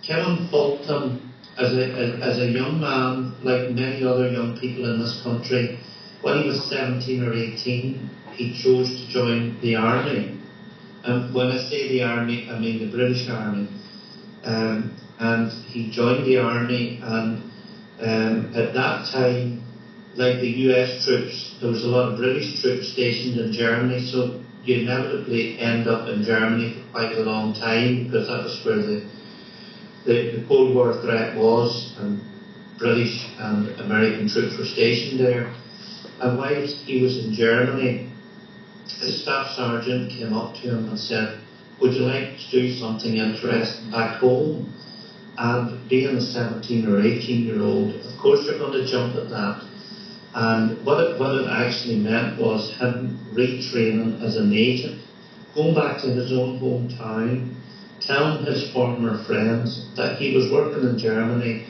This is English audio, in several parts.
Kevin Fulton, as a young man, like many other young people in this country, when he was 17 or 18, he chose to join the army. When I say the army, I mean the British Army. And he joined the army, and at that time, like the US troops, there was a lot of British troops stationed in Germany, so you inevitably end up in Germany for quite a long time, because that was where the Cold War threat was, and British and American troops were stationed there. And whilst he was in Germany, his staff sergeant came up to him and said, "Would you like to do something interesting back home?" And being a 17 or 18-year-old, of course you're going to jump at that. And what it actually meant was him retraining as an agent, going back to his own hometown, telling his former friends that he was working in Germany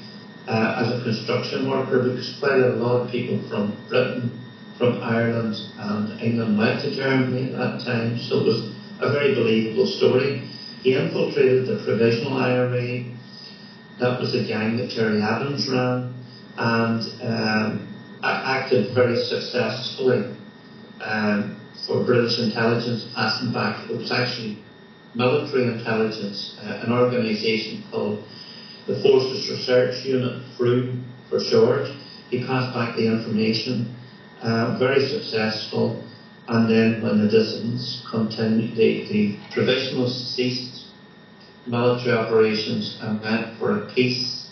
as a construction worker, because quite a lot of people from Britain, from Ireland and England went to Germany at that time, so it was a very believable story. He infiltrated the Provisional IRA. That was a gang that Gerry Adams ran, and acted very successfully for British intelligence, passing back. It was actually military intelligence, an organisation called the Forces Research Unit, FRU for short. He passed back the information, very successful. And then when the dissidents continued, the provisionals ceased military operations and went for a peaceful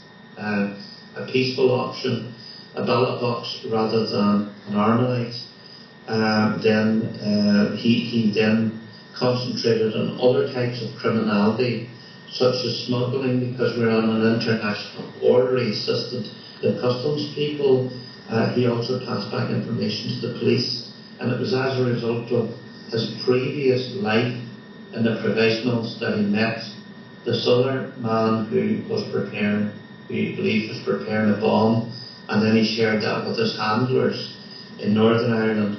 option, a ballot box rather than an Armalite. Then he then concentrated on other types of criminality, such as smuggling, because we're on an international border. He assisted the customs people. He also passed back information to the police. And it was as a result of his previous life in the provisionals that he met this other man who was preparing, who he believed was preparing a bomb, and then he shared that with his handlers in Northern Ireland.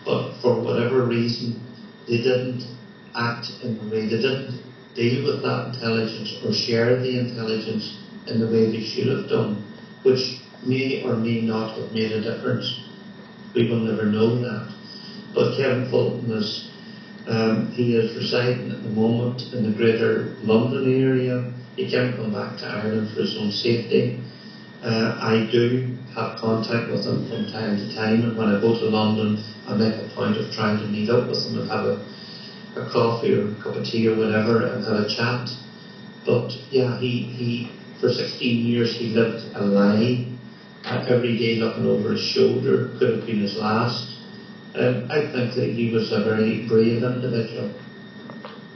But for whatever reason, they didn't act in the way, they didn't deal with that intelligence or share the intelligence in the way they should have done, which may or may not have made a difference. We will never know that. But Kevin Fulton he is residing at the moment in the Greater London area. He can't come back to Ireland for his own safety. I do have contact with him from time to time, and when I go to London, I make a point of trying to meet up with him and have a coffee or a cup of tea or whatever and have a chat. But yeah, he for 16 years he lived a lie, every day looking over his shoulder. Could have been his last. I think that he was a very brave individual.